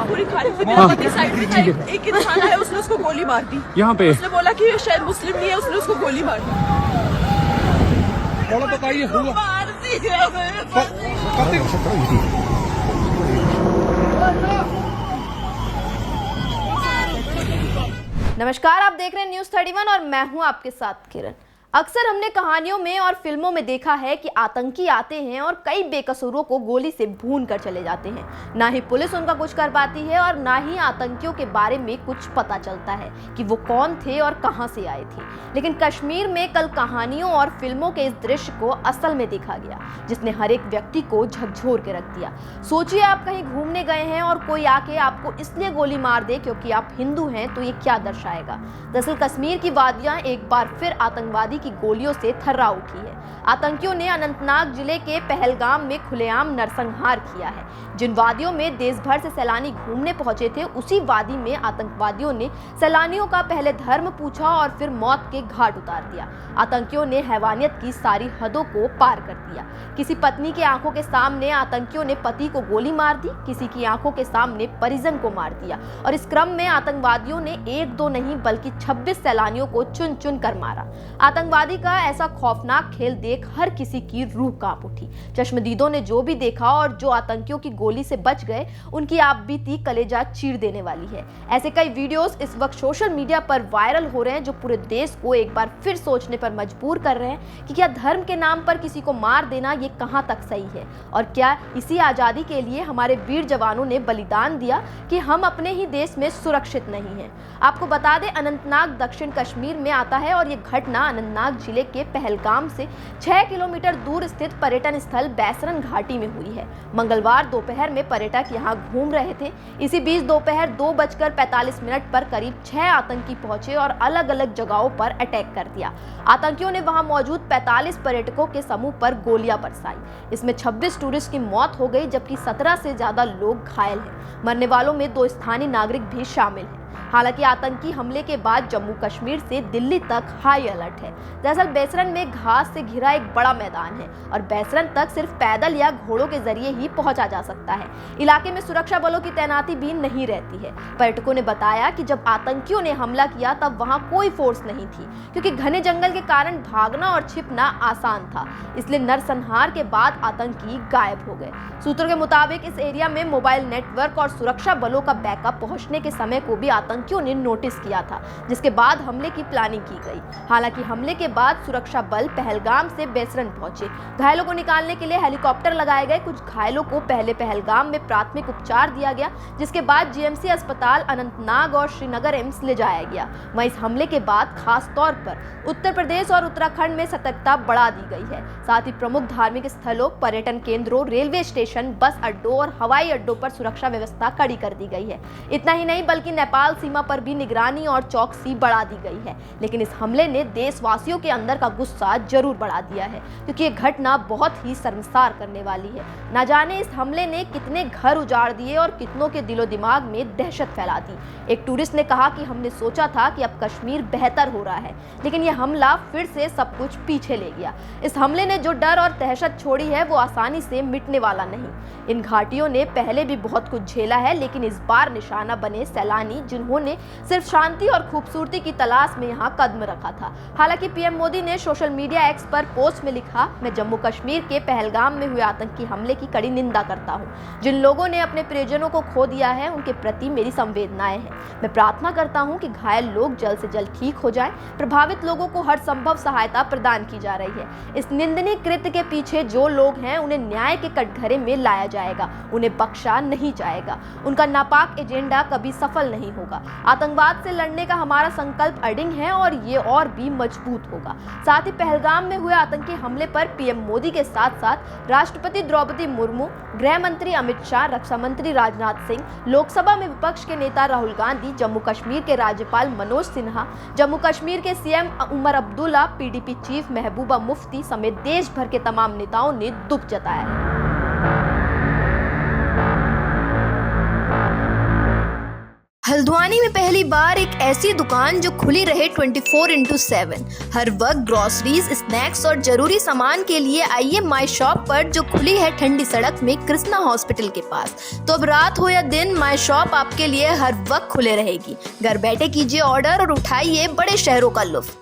पूरी खाली थी। मेरे पति साइड में था, एक इंसान आया, उसने उसको गोली मार दी यहाँ पे। उसने बोला कि ये शायद मुस्लिम नहीं है, उसने उसको गोली मार दी। थोड़ा बताइए हुआ मार दिया मेरे नमस्कार, आप देख रहे हैं न्यूज़ 31 और मैं हूं आपके साथ किरण। अक्सर हमने कहानियों में और फिल्मों में देखा है कि आतंकी आते हैं और कई बेकसूरों को गोली से भून कर चले जाते हैं। ना ही पुलिस उनका कुछ कर पाती है और ना ही आतंकियों के बारे में कुछ पता चलता है कि वो कौन थे और कहां से आए थे। लेकिन कश्मीर में कल कहानियों और फिल्मों के इस दृश्य को असल में देखा गया, जिसने हर एक व्यक्ति को झकझोर के रख दिया। सोचिए, आप कहीं घूमने गए हैं और कोई आके आपको इसलिए गोली मार दे क्योंकि आप हिंदू हैं, तो ये क्या दर्शाएगा। दरअसल कश्मीर की वादियां एक बार फिर आतंकवादी की गोलियों से थर्रा उठी है। आतंकियों ने अनंतनाग जिले के पहलगाम में खुलेआम नरसंहार किया है। जिन वादियों में देश भर से सैलानी घूमने पहुंचे थे, उसी वादी में आतंकवादियों ने सैलानियों का पहले धर्म पूछा और फिर मौत के घाट उतार दिया। आतंकियों ने हैवानियत की सारी हदों को पार कर दिया। किसी पत्नी की आंखों के सामने आतंकियों ने पति को गोली मार दी, किसी की आंखों के सामने परिजन को मार दिया और इस क्रम में आतंकवादियों ने एक दो नहीं बल्कि 26 सैलानियों को चुन चुन कर मारा। आतंकवादी का ऐसा खौफनाक खेल देख हर किसी की रूह कांप उठी। चश्मदीदों ने जो भी देखा और जो आतंकियों की गोली से बच गए, उनकी आपबीती कलेजा चीर देने वाली है। ऐसे कई वीडियोस इस वक्त सोशल मीडिया पर वायरल हो रहे हैं, जो पूरे देश को एक बार फिर सोचने पर मजबूर कर रहे हैं कि क्या धर्म के नाम पर किसी को मार देना ये कहां तक सही है, और क्या इसी आजादी के लिए हमारे वीर जवानों ने बलिदान दिया कि हम अपने ही देश में सुरक्षित नहीं हैं। आपको बता दें, अनंतनाग दक्षिण कश्मीर में आता है और ये घटना अनंतनाग जिले के पहलगाम से 6 किलोमीटर दूर स्थित पर्यटन स्थल बैसरन घाटी में हुई है। मंगलवार दोपहर में पर्यटक यहां घूम रहे थे। इसी बीच दोपहर 2:45 पर करीब 6 आतंकी पहुंचे और अलग अलग जगहों पर अटैक कर दिया। आतंकियों ने वहां मौजूद 45 पर्यटकों के समूह पर गोलियां बरसाई। इसमें 26 टूरिस्ट की मौत हो गई, जबकि 17 से ज्यादा लोग घायल हैं। मरने वालों में 2 स्थानीय नागरिक भी शामिल हैं। हालांकि आतंकी हमले के बाद जम्मू कश्मीर से दिल्ली तक हाई अलर्ट है। दरअसल बैसरन में घास से घिरा एक बड़ा मैदान है और बैसरन तक सिर्फ पैदल या घोड़ों के जरिए ही पहुंचा जा सकता है। इलाके में सुरक्षा बलों की तैनाती भी नहीं रहती है। पर्यटकों ने बताया कि जब आतंकियों ने हमला किया तब वहां कोई फोर्स नहीं थी, क्योंकि घने जंगल के कारण भागना और छिपना आसान था। इसलिए नरसंहार के बाद आतंकी गायब हो गए। सूत्रों के मुताबिक इस एरिया में मोबाइल नेटवर्क और सुरक्षा बलों का बैकअप पहुंचने के समय को भी आतंकियों ने नोटिस किया था, जिसके बाद हमले की प्लानिंग की गई। हालांकि हमले के बाद सुरक्षा बल पहलगाम से बैसरन पहुंचे। घायलों को निकालने के लिए हेलीकॉप्टर लगाए गए। कुछ घायलों को पहले पहलगाम में प्राथमिक उपचार दिया गया, जिसके बाद जीएमसी अस्पताल अनंतनाग और श्रीनगर एम्स ले जाया गया। वहीं इस हमले के बाद खास तौर पर उत्तर प्रदेश और उत्तराखंड में सतर्कता बढ़ा दी गई है। साथ ही प्रमुख धार्मिक स्थलों, पर्यटन केंद्रों, रेलवे स्टेशन, बस अड्डों और हवाई अड्डों पर सुरक्षा व्यवस्था कड़ी कर दी गई है। इतना ही नहीं बल्कि नेपाल सीमा पर भी निगरानी और चौकसी बढ़ा दी गई है। लेकिन इस हमले ने देशवासियों के अंदर का गुस्सा जरूर बढ़ा दिया है, क्योंकि ये घटना बहुत ही शर्मसार करने वाली है। ना जाने इस हमले ने कितने घर उजाड़ दिए और कितनों के दिलो दिमाग में दहशत फैला दी। एक टूरिस्ट ने कहा कि हमने सोचा था कि अब कश्मीर बेहतर हो रहा है, लेकिन यह हमला फिर से सब कुछ पीछे ले गया। इस हमले ने जो डर और दहशत छोड़ी है, वो आसानी से मिटने वाला नहीं। इन घाटियों ने पहले भी बहुत कुछ झेला है, लेकिन इस बार निशाना बने सैलानी, जिन्होंने सिर्फ शांति और खूबसूरती की तलाश में यहाँ कदम रखा था। हालांकि पीएम मोदी ने सोशल मीडिया एक्स पर पोस्ट में लिखा, मैं जम्मू कश्मीर के पहलगाम में हुए आतंकी हमले की कड़ी निंदा करता हूँ। जिन लोगों ने अपने प्रियजनों को खो दिया है, उनके प्रति मेरी संवेदनाएं हैं। मैं प्रार्थना करता हूँ कि घायल लोग जल्द से जल्द ठीक हो जाएं। प्रभावित लोगों को हर संभव सहायता प्रदान की जा रही है। इस निंदनीय कृत्य के पीछे जो लोग हैं, उन्हें न्याय के कटघरे में लाया जाएगा, उन्हें बख्शा नहीं जाएगा। उनका नापाक एजेंडा कभी सफल नहीं होगा। आतंकवाद से लड़ने का हमारा संकल्प अडिग है और ये और भी मजबूत होगा। साथ ही पहलगाम में हुए आतंकी हमले पर पीएम मोदी के साथ साथ राष्ट्रपति द्रौपदी मुर्मू, गृह मंत्री अमित शाह, रक्षा मंत्री राजनाथ सिंह, लोकसभा में विपक्ष के नेता राहुल गांधी, जम्मू कश्मीर के राज्यपाल मनोज सिन्हा, जम्मू कश्मीर के CM Omar Abdullah, PDP chief Mehbooba Mufti समेत देश भर के तमाम नेताओं ने दुख जताया है। हल्द्वानी में पहली बार एक ऐसी दुकान जो खुली रहे 24/7। हर वक्त ग्रोसरीज, स्नैक्स और जरूरी सामान के लिए आइए माई शॉप पर, जो खुली है ठंडी सड़क में कृष्णा हॉस्पिटल के पास। तो अब रात हो या दिन, माई शॉप आपके लिए हर वक्त खुले रहेगी। घर बैठे कीजिए ऑर्डर और उठाइए बड़े शहरों का लुत्फ।